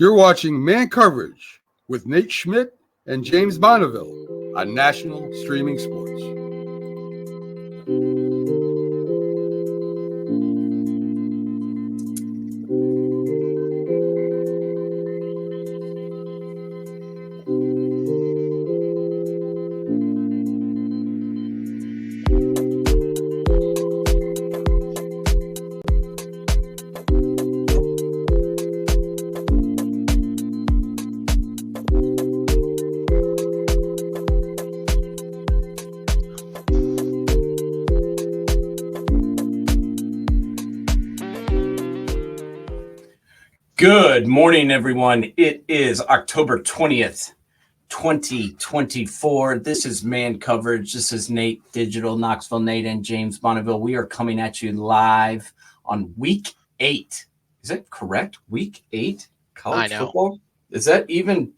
You're watching Man Coverage with Nate Schmidt and James Bonneville on National Streaming Sports. Good morning, everyone. It is October 20th, 2024. This is Man Coverage. This is Nate Digital, Knoxville Nate, and James Bonneville. We are coming at you live on Week 8. Is that correct? Week 8 college football? Is that even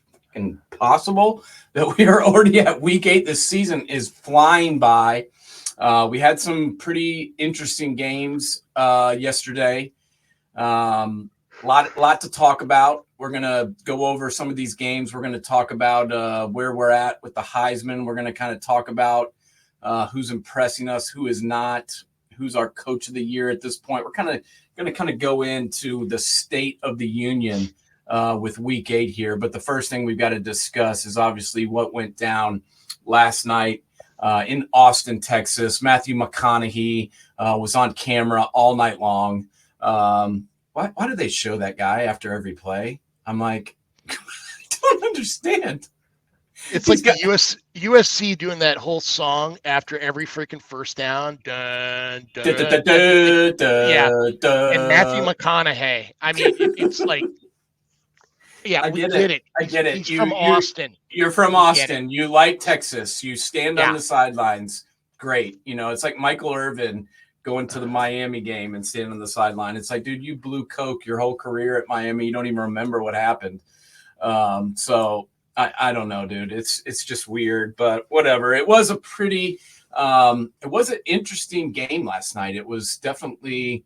possible that we are already at Week 8? This season is flying by. We had some pretty interesting games yesterday. Lot to talk about. We're going to go over some of these games. We're going to talk about where we're at with the Heisman. We're going to kind of talk about who's impressing us, who is not, who's our coach of the year at this point. We're going to go into the state of the union with Week 8 here. But the first thing we've got to discuss is obviously what went down last night in Austin, Texas. Matthew McConaughey was on camera all night long. Why do they show that guy after every play? I'm like, I don't understand. It's like the USC doing that whole song after every freaking first down. Dun, dun, dun, dun, dun, yeah. And Matthew McConaughey. I mean, it's like, yeah, I get it. I get it. He's from Austin. You're from Austin. You like Texas. You stand on the sidelines. Great. You know, it's like Michael Irvin going to the Miami game and standing on the sideline. It's like, dude, you blew coke your whole career at Miami. You don't even remember what happened. So I don't know, dude. It's just weird, but whatever. It was a pretty it was an interesting game last night. It was definitely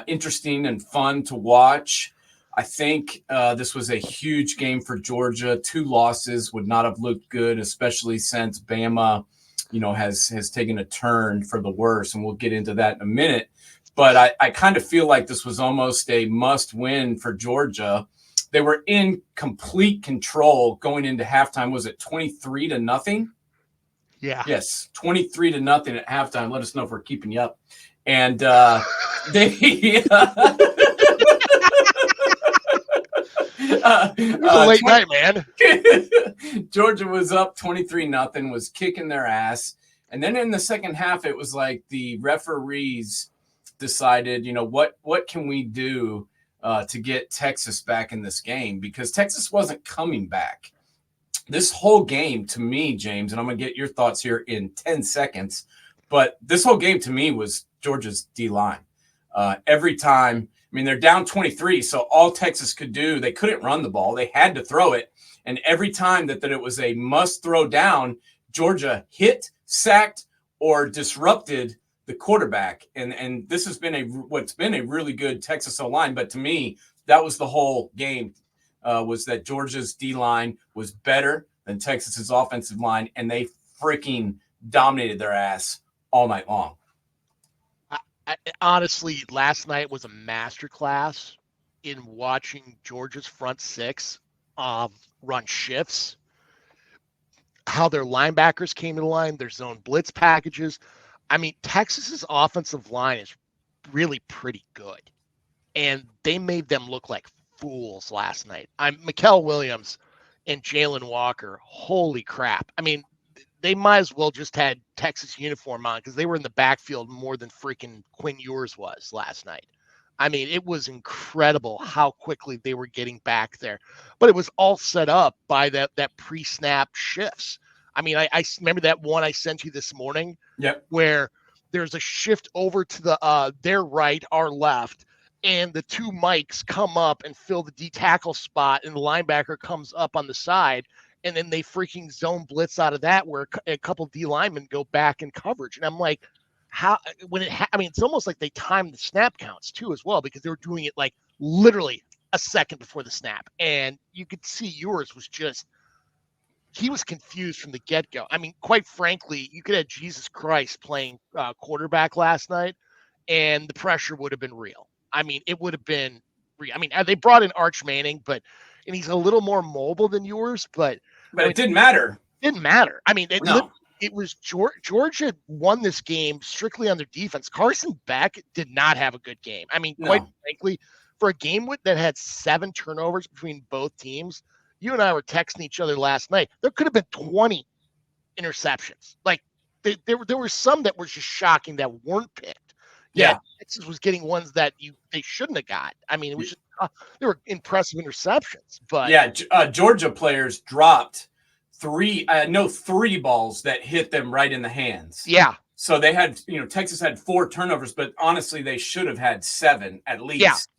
interesting and fun to watch. I think this was a huge game for Georgia. 2 losses would not have looked good, especially since Bama has taken a turn for the worse, and we'll get into that in a minute. But I kind of feel like this was almost a must-win for Georgia. They were in complete control going into halftime. Was it 23-0? Yeah. Yes, 23-0 at halftime. Let us know if we're keeping you up. And they it was a late night, man. Georgia was up 23-0, was kicking their ass. And then in the second half, it was like the referees decided, what can we do to get Texas back in this game? Because Texas wasn't coming back. This whole game, to me, James, and I'm going to get your thoughts here in 10 seconds, but this whole game to me was Georgia's D-line. Every time, they're down 23, so all Texas could do, they couldn't run the ball. They had to throw it. And every time that it was a must throw down, Georgia hit, sacked, or disrupted the quarterback. And this has been what's been a really good Texas O-line. But to me, that was the whole game, was that Georgia's D-line was better than Texas's offensive line, and they freaking dominated their ass all night long. Honestly, last night was a masterclass in watching Georgia's front six run shifts, how their linebackers came to the line, their zone blitz packages. Texas's offensive line is really pretty good, and they made them look like fools last night. Mikael Williams and Jalen Walker, holy crap. They might as well just had Texas uniform on because they were in the backfield more than freaking Quinn Ewers was last night. It was incredible how quickly they were getting back there. But it was all set up by that pre-snap shifts. I remember that one I sent you this morning. Yep. Where there's a shift over to the their right, our left, and the 2 mics come up and fill the D tackle spot, and the linebacker comes up on the side. And then they freaking zone blitz out of that where a couple D linemen go back in coverage. And I'm like, it's almost like they timed the snap counts too as well, because they were doing it like literally a second before the snap. And you could see Ewers was just, he was confused from the get-go. I mean, quite frankly, you could have Jesus Christ playing quarterback last night, and the pressure would have been real. I mean, it would have been real. I mean, they brought in Arch Manning, and he's a little more mobile than yours, but it didn't matter. Didn't matter. I mean, No. it was Georgia won this game strictly on their defense. Carson Beck did not have a good game. I mean, quite frankly, for a game that had 7 turnovers between both teams, you and I were texting each other last night. There could have been 20 interceptions. Like there were some that were just shocking that weren't picked. Yeah, Texas was getting ones that they shouldn't have got. I mean, it was just, they were impressive interceptions. But Georgia players dropped 3 balls that hit them right in the hands. Yeah. So they had, Texas had 4 turnovers, but honestly, they should have had 7 at least.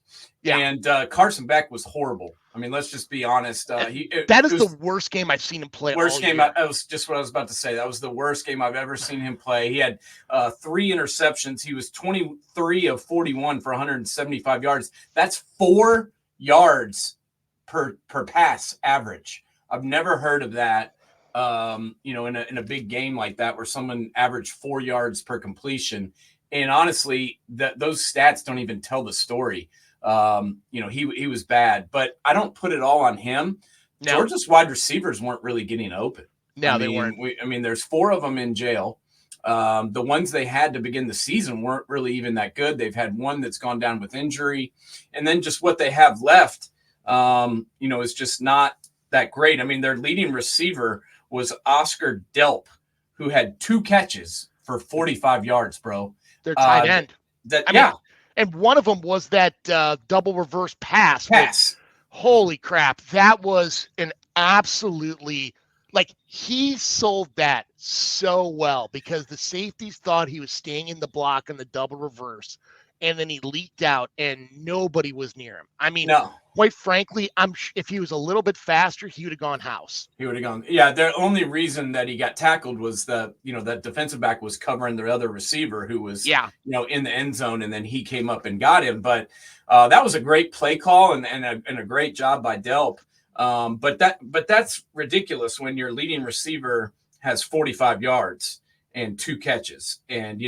Yeah. And Carson Beck was horrible. I mean, let's just be honest. That is the worst game I've seen him play. Worst game. Year. That was just what I was about to say. That was the worst game I've ever seen him play. He had 3 interceptions. He was 23 of 41 for 175 yards. That's 4 yards per pass average. I've never heard of that. In a big game like that where someone averaged 4 yards per completion. And honestly, those stats don't even tell the story. He was bad, but I don't put it all on him. No. Georgia's wide receivers weren't really getting open. No, they weren't. There's 4 of them in jail. The ones they had to begin the season weren't really even that good. They've had one that's gone down with injury, and then just what they have left, is just not that great. I mean, their leading receiver was Oscar Delp, who had 2 catches for 45 yards, bro. Their tight end. And one of them was that double reverse pass. Which, holy crap. That was an absolutely, he sold that so well because the safeties thought he was staying in the block in the double reverse. And then he leaked out and nobody was near him. I mean, quite frankly, if he was a little bit faster, he would have gone house. He would have gone. Yeah, the only reason that he got tackled was that defensive back was covering the other receiver who was, in the end zone, and then he came up and got him. But that was a great play call and a great job by Delp. But that's ridiculous when your leading receiver has 45 yards and 2 catches. And,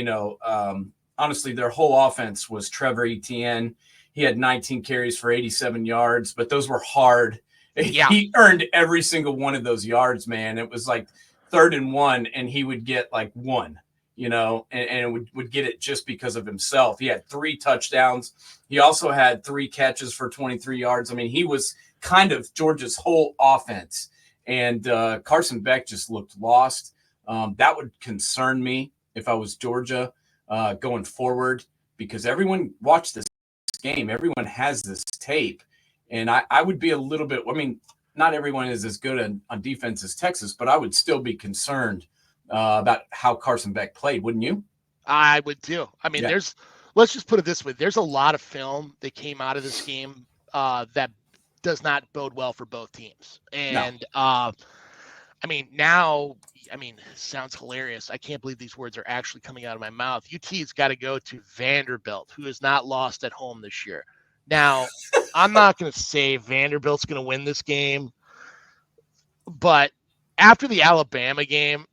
honestly, their whole offense was Trevor Etienne. He had 19 carries for 87 yards, but those were hard. Yeah. He earned every single one of those yards, man. It was like 3rd and 1, and he would get 1, and would get it just because of himself. He had 3 touchdowns. He also had 3 catches for 23 yards. I mean, he was kind of Georgia's whole offense. And Carson Beck just looked lost. That would concern me if I was Georgia. Going forward, because everyone watched this game, everyone has this tape, and I would be a little bit. I mean, not everyone is as good on defense as Texas, but I would still be concerned about how Carson Beck played, wouldn't you? I would too. I mean, let's just put it this way: there's a lot of film that came out of this game that does not bode well for both teams, and sounds hilarious. I can't believe these words are actually coming out of my mouth. UT's got to go to Vanderbilt, who has not lost at home this year. Now, I'm not going to say Vanderbilt's going to win this game, but after the Alabama game,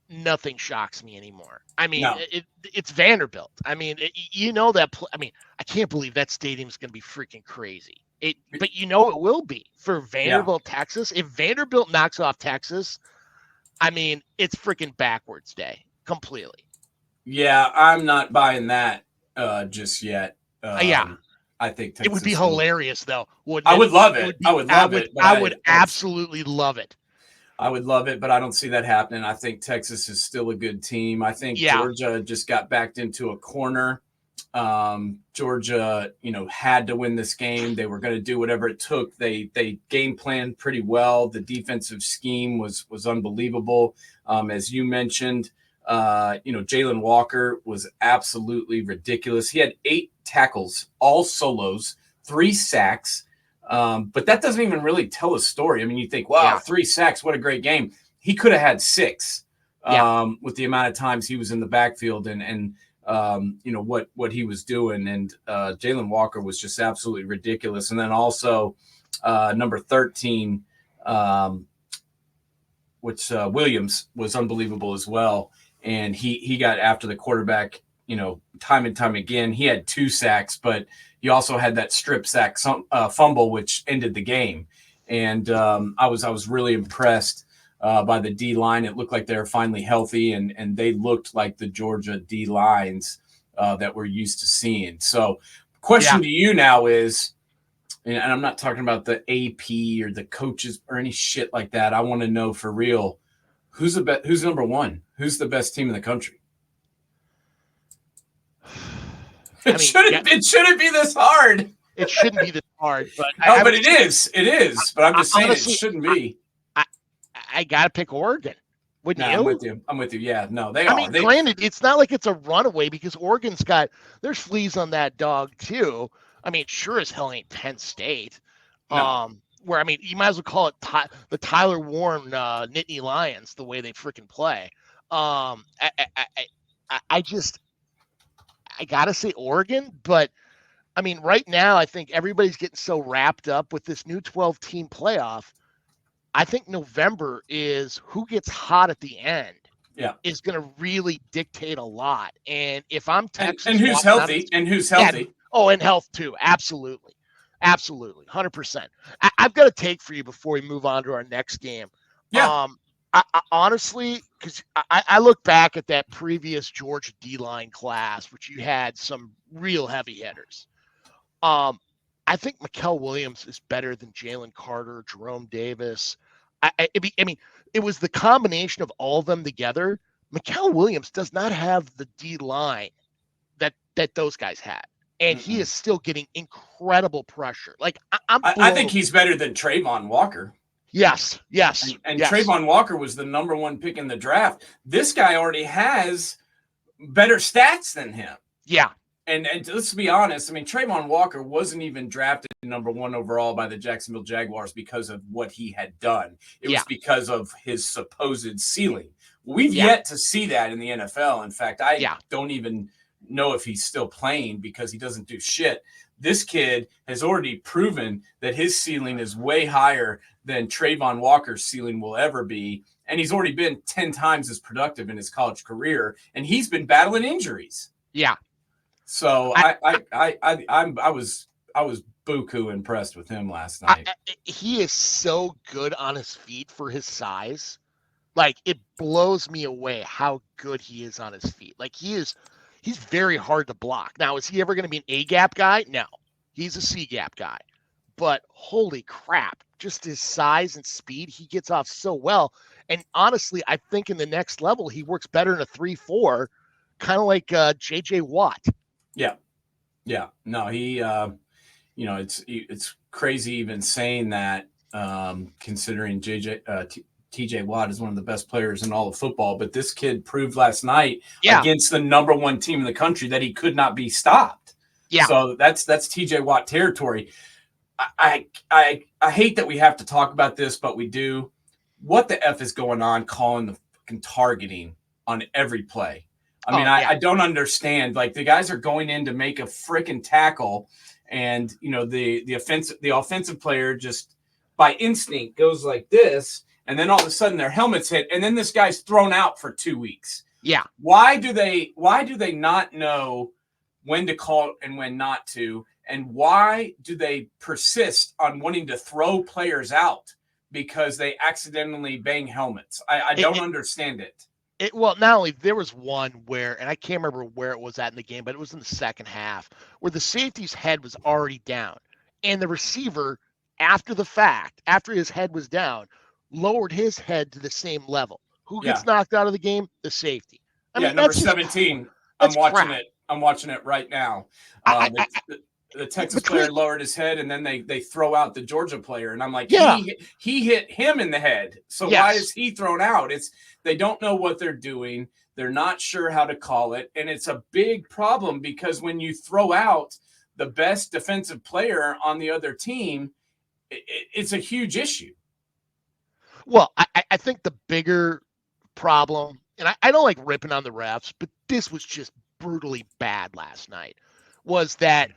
nothing shocks me anymore. I mean, it's Vanderbilt. I mean, I can't believe that stadium is going to be freaking crazy. But it will be for Vanderbilt, Texas. If Vanderbilt knocks off Texas, I mean, it's freaking backwards day completely. Yeah, I'm not buying that just yet. I think Texas it would be hilarious, though. I would love it. I would absolutely love it. I would love it, but I don't see that happening. I think Texas is still a good team. I think Georgia just got backed into a corner. Georgia, had to win this game. They were going to do whatever it took. They game planned pretty well. The defensive scheme was unbelievable. As you mentioned, Jalen Walker was absolutely ridiculous. He had 8 tackles, all solos, 3 sacks. But that doesn't even really tell a story. I mean, you think, wow, 3 sacks, what a great game. He could have had 6 with the amount of times he was in the backfield. And what he was doing. And Jalen Walker was just absolutely ridiculous. And then also number 13, which Williams was unbelievable as well. And he got after the quarterback, time and time again. He had 2 sacks, but he also had that strip sack fumble, which ended the game. And I was really impressed by the D line. It looked like they were finally healthy, and they looked like the Georgia D lines that we're used to seeing. So, question to you now is, and I'm not talking about the AP or the coaches or any shit like that. I want to know for real, who's number one? Who's the best team in the country? It shouldn't be this hard. It shouldn't be this hard, but but it is. It is. But I'm just saying honestly, it shouldn't be. I gotta pick Oregon. Wouldn't you? I'm with you. Yeah, no, they are. I mean, granted, it's not like it's a runaway because Oregon's there's fleas on that dog too. I mean, sure as hell ain't Penn State. No. Where I mean, you might as well call it the Tyler Warren Nittany Lions, the way they freaking play. I gotta say Oregon, but I mean, right now I think everybody's getting so wrapped up with this new 12-team playoff. I think November is who gets hot at the end. Yeah, is going to really dictate a lot. And if I'm Texas, and who's healthy, and health too, absolutely, 100%. I've got a take for you before we move on to our next game. Yeah. I honestly, because I look back at that previous Georgia D-line class, which you had some real heavy hitters. I think Mikael Williams is better than Jalen Carter, Jerome Davis. I mean, it was the combination of all of them together. Mikael Williams does not have the D-line that those guys had. And he is still getting incredible pressure. Like, I think he's better than Trayvon Walker. Yes. And Trayvon Walker was the number 1 pick in the draft. This guy already has better stats than him. Yeah. And let's be honest, I mean, Trayvon Walker wasn't even drafted number 1 overall by the Jacksonville Jaguars because of what he had done. It was because of his supposed ceiling. We've yet to see that in the NFL. In fact, I don't even know if he's still playing because he doesn't do shit. This kid has already proven that his ceiling is way higher than Trayvon Walker's ceiling will ever be. And he's already been 10 times as productive in his college career. And he's been battling injuries. Yeah. So I was buku impressed with him last night. He is so good on his feet for his size. Like, it blows me away how good he is on his feet. Like, he's very hard to block. Now, is he ever going to be an A-gap guy? No. He's a C-gap guy. But holy crap, just his size and speed, he gets off so well. And honestly, I think in the next level, he works better in a 3-4, kind of like J.J. Watt. Yeah. No, he, it's crazy even saying that, considering TJ Watt is one of the best players in all of football, but this kid proved last night against the number 1 team in the country that he could not be stopped. Yeah. So that's TJ Watt territory. I hate that we have to talk about this, but we do. What the F is going on calling the fucking targeting on every play? I mean, I don't understand. Like, the guys are going in to make a freaking tackle, and the offensive player just by instinct goes like this, and then all of a sudden their helmets hit, and then this guy's thrown out for 2 weeks. Yeah. Why do they not know when to call and when not to? And why do they persist on wanting to throw players out because they accidentally bang helmets? I don't understand it. Well, not only there was one where, and I can't remember where it was at in the game, but it was in the second half where the safety's head was already down, and the receiver, after the fact, after his head was down, lowered his head to the same level. Who gets knocked out of the game? The safety. I mean, number 17. I'm watching it. I'm watching it right now. The Texas player lowered his head, and then they throw out the Georgia player, and I'm like, he hit him in the head. So why is he thrown out? They don't know what they're doing. They're not sure how to call it, and it's a big problem because when you throw out the best defensive player on the other team, it's a huge issue. Well, I think the bigger problem, and I don't like ripping on the refs, but this was just brutally bad last night was that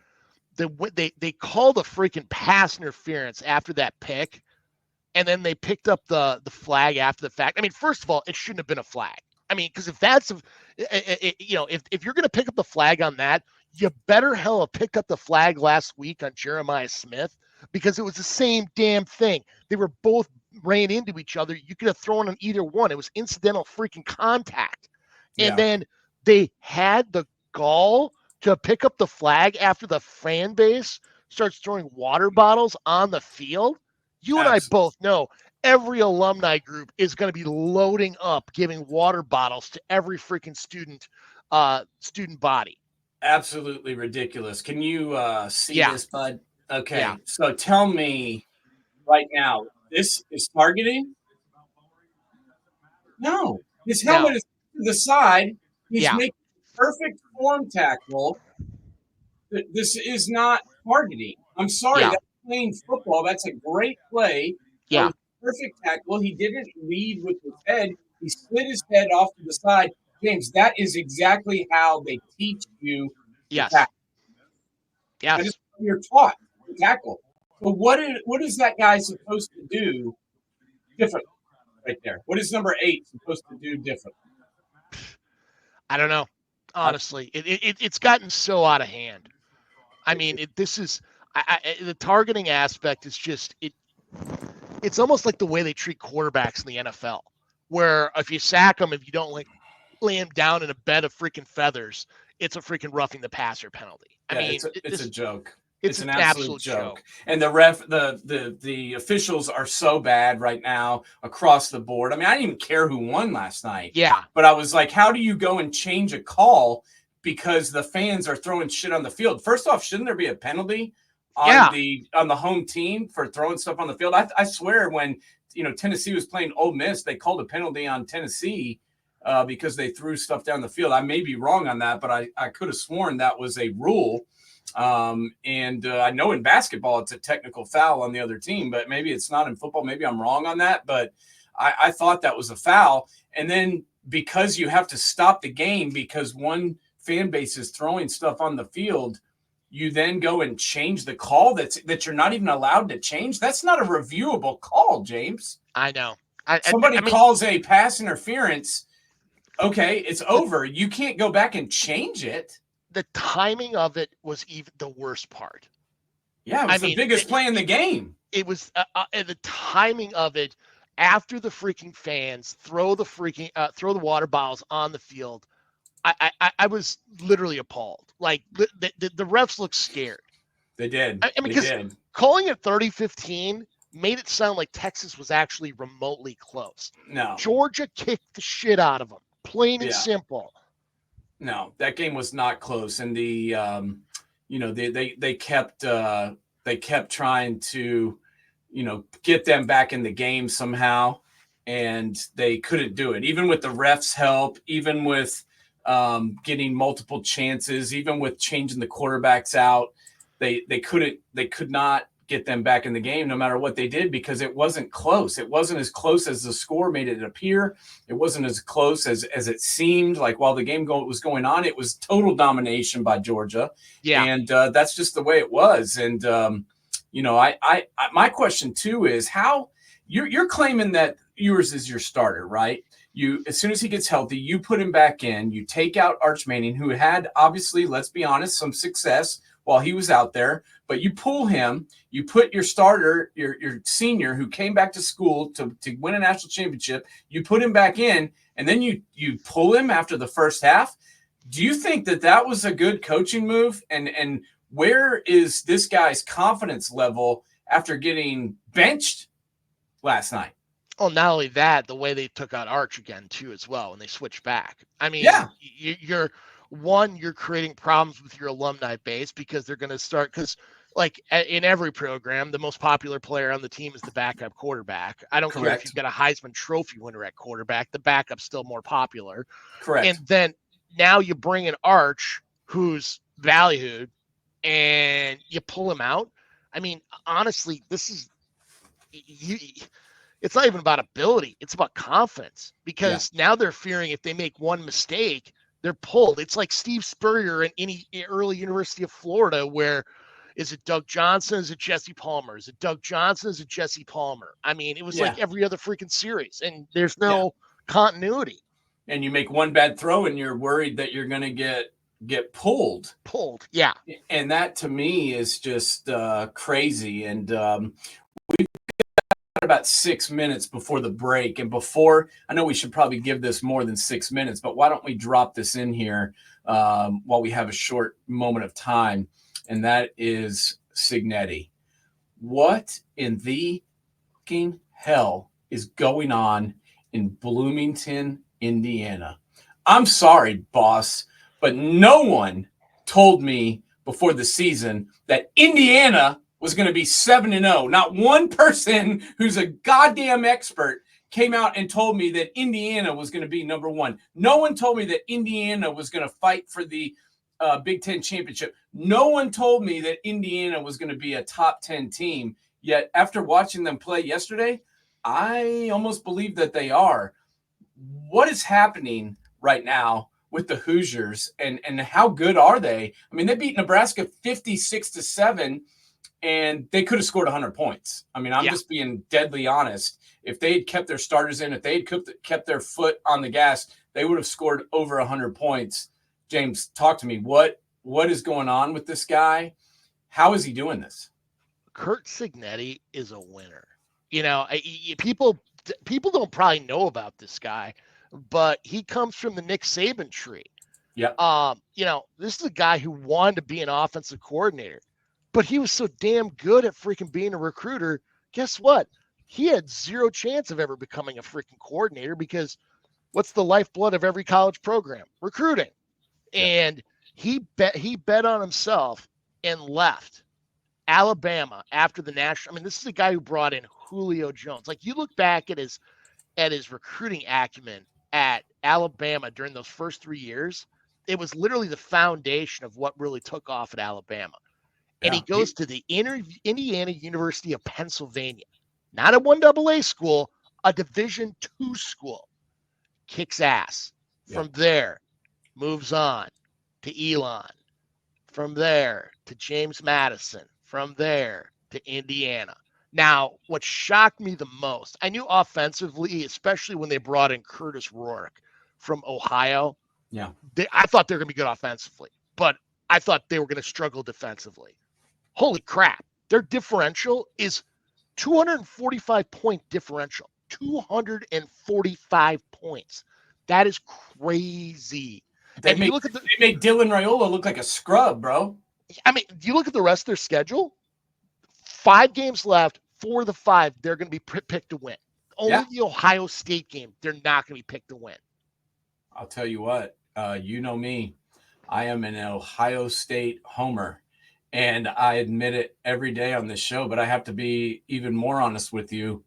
they called a freaking pass interference after that pick, and then they picked up the flag after the fact. I mean, first of all, it shouldn't have been a flag. I mean, because if that's if you're going to pick up the flag on that, you better hell have picked up the flag last week on Jeremiah Smith, because it was the same damn thing. They were both ran into each other. You could have thrown on either one. It was incidental freaking contact. And then they had the gall to pick up the flag after the fan base starts throwing water bottles on the field. You and I both know every alumni group is going to be loading up, giving water bottles to every freaking student body. Absolutely ridiculous. Can you see this, bud? Okay. Yeah. So tell me right now, this is targeting? No. His helmet is to the side. He's making a perfect form tackle. This is not targeting. I'm sorry. That's playing football. That's a great play. Yeah. Perfect tackle. He didn't lead with his head. He slid his head off to the side. James, that is exactly how they teach you to tackle. Yes. That is how you're taught to tackle. So what is that guy supposed to do different right there? What is number 8 supposed to do different? I don't know. Honestly, it's gotten so out of hand. I mean, this is the targeting aspect is just it's almost like the way they treat quarterbacks in the NFL, where if you sack them, if you don't lay him down in a bed of freaking feathers, it's a freaking roughing the passer penalty. I mean, it's a joke. It's an absolute joke. And the officials are so bad right now across the board. I mean, I didn't even care who won last night. Yeah. But I was like, how do you go and change a call because the fans are throwing shit on the field? First off, shouldn't there be a penalty on the home team for throwing stuff on the field? I swear when Tennessee was playing Ole Miss, they called a penalty on Tennessee because they threw stuff down the field. I may be wrong on that, but I could have sworn that was a rule. I know in basketball it's a technical foul on the other team, but maybe it's not in football. Maybe I'm wrong on that, but I thought that was a foul. And then because you have to stop the game because one fan base is throwing stuff on the field, you then go and change the call that you're not even allowed to change. That's not a reviewable call, James. I know. Somebody calls a pass interference. Okay, it's over. You can't go back and change it. The timing of it was even the worst part. Yeah, it was the biggest play in the game. It was the timing of it after the freaking fans throw the water bottles on the field. I was literally appalled. Like the refs looked scared. They did. Because calling it 30-15 made it sound like Texas was actually remotely close. No. Georgia kicked the shit out of them, plain and simple. No, that game was not close, and they kept trying to, get them back in the game somehow, and they couldn't do it. Even with the refs' help, even with getting multiple chances, even with changing the quarterbacks out, they could not get them back in the game no matter what they did, because it wasn't close. It wasn't as close as the score made it appear. It wasn't as close as it seemed. Like while the game was going on, it was total domination by Georgia. Yeah. And that's just the way it was. And, my question too is how you're claiming that Ewers is your starter, right? As soon as he gets healthy, you put him back in, you take out Arch Manning, who had obviously, let's be honest, some success while he was out there, but you pull him, you put your starter, your senior who came back to school to win a national championship, you put him back in, and then you pull him after the first half. Do you think that was a good coaching move? And where is this guy's confidence level after getting benched last night? Oh, not only that, the way they took out Arch again too, as well, when they switched back. I mean, you're creating problems with your alumni base because they're going to start, because like in every program, the most popular player on the team is the backup quarterback. I don't care if you've got a Heisman Trophy winner at quarterback, the backup's still more popular. Correct. And then now you bring in Arch, who's valued, and you pull him out. I mean, honestly, it's not even about ability. It's about confidence, because now they're fearing if they make one mistake, They're pulled. It's like Steve Spurrier in any early University of Florida, where is it Doug Johnson? Is it Jesse Palmer? Is it Doug Johnson? Is it Jesse Palmer? I mean, it was like every other freaking series, and there's no continuity. And you make one bad throw, and you're worried that you're going to get pulled. Pulled, yeah. And that to me is just crazy. And we've got about 6 minutes before the break. And before, I know we should probably give this more than 6 minutes, but why don't we drop this in here while we have a short moment of time? And that is Cignetti. What in the fucking hell is going on in Bloomington, Indiana? I'm sorry, boss, but no one told me before the season that Indiana was going to be 7-0. Not one person who's a goddamn expert came out and told me that Indiana was going to be number one. No one told me that Indiana was going to fight for the Big Ten championship. No one told me that Indiana was going to be a top 10 team. Yet after watching them play yesterday, I almost believe that they are. What is happening right now with the Hoosiers and how good are they? I mean, they beat Nebraska 56-7 and they could have scored 100 points. I mean, I'm just being deadly honest. If they had kept their starters in, if they had kept their foot on the gas, they would have scored over 100 points. James, talk to me. What is going on with this guy? How is he doing this? Curt Cignetti is a winner. You know, people don't probably know about this guy, but he comes from the Nick Saban tree. Yeah. You know, this is a guy who wanted to be an offensive coordinator, but he was so damn good at freaking being a recruiter. Guess what? He had zero chance of ever becoming a freaking coordinator because what's the lifeblood of every college program? Recruiting. And he bet on himself and left Alabama after the national. I mean, this is a guy who brought in Julio Jones. Like, you look back at his recruiting acumen at Alabama during those first 3 years, it was literally the foundation of what really took off at Alabama. And he goes to the Indiana University of Pennsylvania, not a 1AA school, a Division II school. Kicks ass. From there, moves on to Elon. From there to James Madison. From there to Indiana. Now, what shocked me the most, I knew offensively, especially when they brought in Curtis Rourke from Ohio. Yeah. I thought they were going to be good offensively, but I thought they were going to struggle defensively. Holy crap. Their differential is 245-point differential. 245 points. That is crazy. They made Dylan Raiola look like a scrub, bro. I mean, you look at the rest of their schedule, 5 games left. 4 of the 5, they're going to be picked to win. Only the Ohio State game, they're not going to be picked to win. I'll tell you what, you know me. I am an Ohio State homer, and I admit it every day on this show, but I have to be even more honest with you.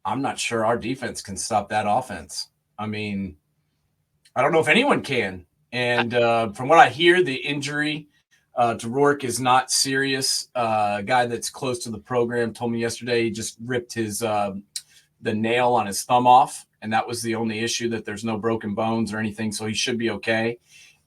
I'm not sure our defense can stop that offense. I mean, I don't know if anyone can. And from what I hear, the injury to Rourke is not serious. A guy that's close to the program told me yesterday he just ripped his the nail on his thumb off, and that was the only issue, that there's no broken bones or anything, so he should be okay.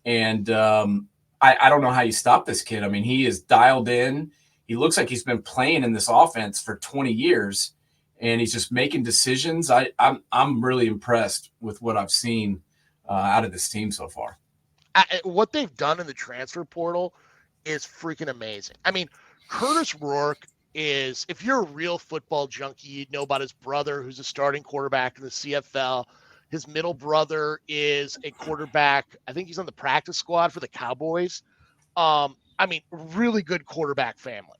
And I don't know how you stop this kid. I mean, he is dialed in. He looks like he's been playing in this offense for 20 years, and he's just making decisions. I'm really impressed with what I've seen out of this team so far. What they've done in the transfer portal is freaking amazing. I mean, Curtis Rourke is, if you're a real football junkie, you'd know about his brother, who's a starting quarterback in the CFL. His middle brother is a quarterback. I think he's on the practice squad for the Cowboys. I mean, really good quarterback family.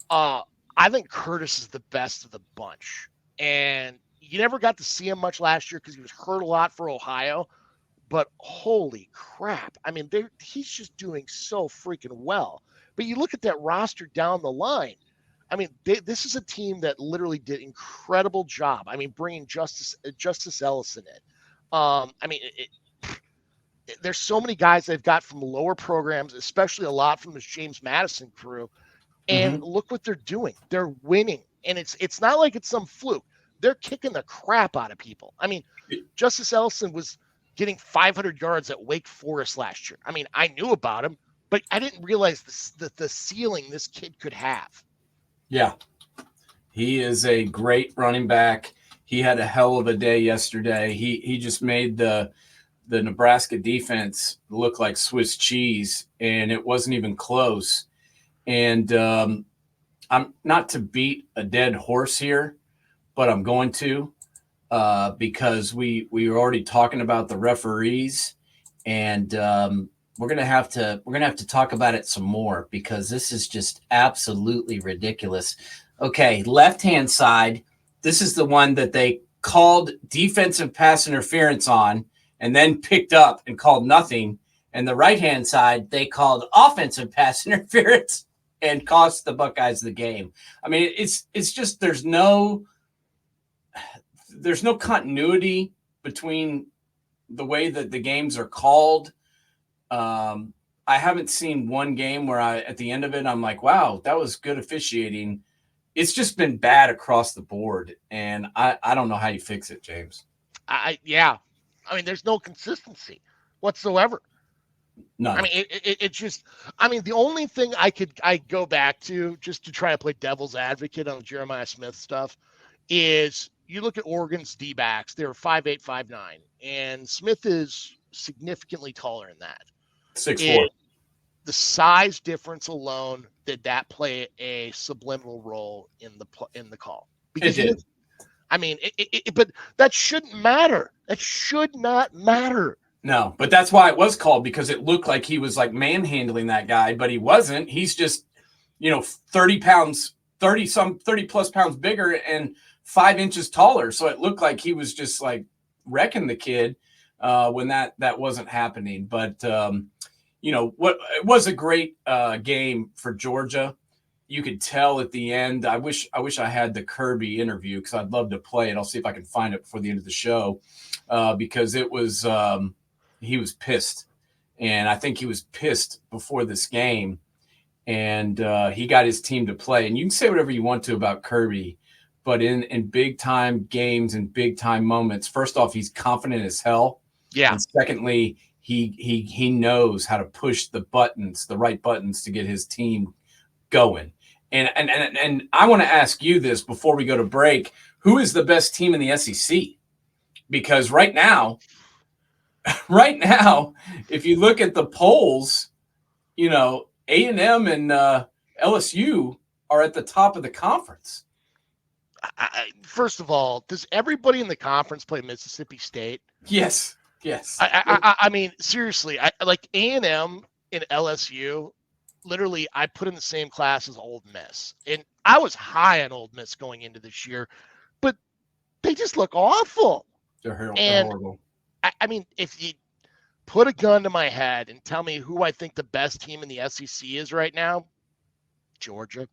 I think Curtis is the best of the bunch. And you never got to see him much last year because he was hurt a lot for Ohio. But holy crap. I mean, he's just doing so freaking well. But you look at that roster down the line. I mean, this is a team that literally did an incredible job. I mean, bringing Justice Ellison in. I mean, there's so many guys they've got from lower programs, especially a lot from this James Madison crew. And look what they're doing. They're winning. And it's not like it's some fluke. They're kicking the crap out of people. I mean, Justice Ellison was getting 500 yards at Wake Forest last year. I mean, I knew about him, but I didn't realize the ceiling this kid could have. Yeah. He is a great running back. He had a hell of a day yesterday. He just made the Nebraska defense look like Swiss cheese, and it wasn't even close. And I'm not to beat a dead horse here, but I'm going to because we were already talking about the referees, and we're gonna have to talk about it some more because this is just absolutely ridiculous. Okay, left-hand side. This is the one that they called defensive pass interference on and then picked up and called nothing. And the right-hand side, they called offensive pass interference and cost the Buckeyes the game. I mean, it's just there's no continuity between the way that the games are called. I haven't seen one game where at the end of it, I'm like, wow, that was good officiating. It's just been bad across the board, and I don't know how you fix it, James. Yeah. I mean, there's no consistency whatsoever. None. I mean, it just, I mean, the only thing I go back to just to try to play devil's advocate on the Jeremiah Smith stuff is you look at Oregon's D-backs, they're 5'8", 5'9", and Smith is significantly taller than that. 6'4". The size difference alone did that play a subliminal role in the call? Because it did. I mean, but that shouldn't matter. That should not matter. No, but that's why it was called, because it looked like he was like manhandling that guy, but he wasn't. He's just, 30 plus pounds bigger and 5 inches taller. So it looked like he was just like wrecking the kid when that wasn't happening. But what, it was a great game for Georgia. You could tell at the end. I wish I had the Kirby interview because I'd love to play it. I'll see if I can find it before the end of the show because it was he was pissed, and I think he was pissed before this game, and he got his team to play. And you can say whatever you want to about Kirby, but in big time games and big time moments, first off, he's confident as hell. Yeah. And secondly, he knows how to push the right buttons to get his team going. And I want to ask you this before we go to break: who is the best team in the SEC? Because right now, if you look at the polls, A&M and LSU are at the top of the conference. First of all, does everybody in the conference play Mississippi State? Yes. I mean, seriously, like A&M and LSU. Literally, I put in the same class as Ole Miss, and I was high on Ole Miss going into this year, but they just look awful. They're horrible. I mean, if you put a gun to my head and tell me who I think the best team in the SEC is right now, Georgia.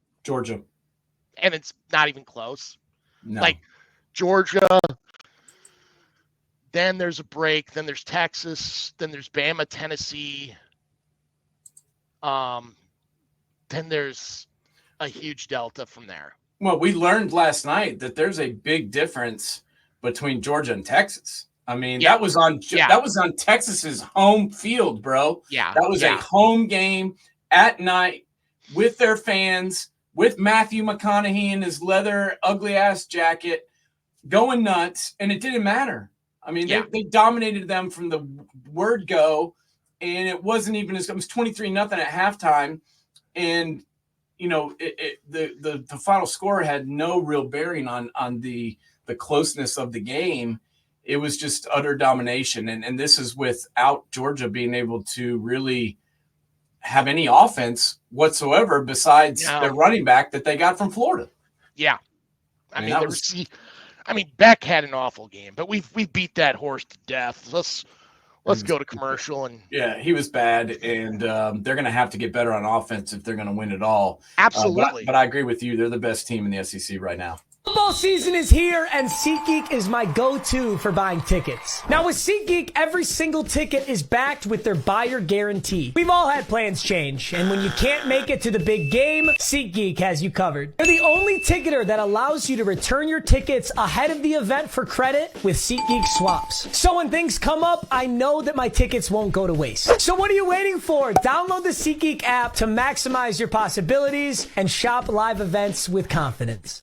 And it's not even close. No. Like Georgia, then there's a break, then there's Texas, then there's Bama, Tennessee. Then there's a huge delta from there. Well, we learned last night that there's a big difference between Georgia and Texas. I mean, that was on Texas's home field, bro. Yeah. That was a home game at night with their fans, with Matthew McConaughey in his leather ugly ass jacket going nuts, and it didn't matter. I mean, they dominated them from the word go, and it wasn't even it was 23-0 at halftime, and the final score had no real bearing on the closeness of the game. It was just utter domination. And this is without Georgia being able to really have any offense whatsoever besides their running back that they got from Florida. Yeah. I mean, Beck had an awful game, but we beat that horse to death. Let's go to commercial. And yeah, he was bad, and they're going to have to get better on offense if they're going to win it all. Absolutely. But I agree with you. They're the best team in the SEC right now. Football season is here, and SeatGeek is my go-to for buying tickets. Now, with SeatGeek, every single ticket is backed with their buyer guarantee. We've all had plans change, and when you can't make it to the big game, SeatGeek has you covered. They're the only ticketer that allows you to return your tickets ahead of the event for credit with SeatGeek swaps. So when things come up, I know that my tickets won't go to waste. So what are you waiting for? Download the SeatGeek app to maximize your possibilities and shop live events with confidence.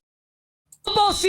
Football season.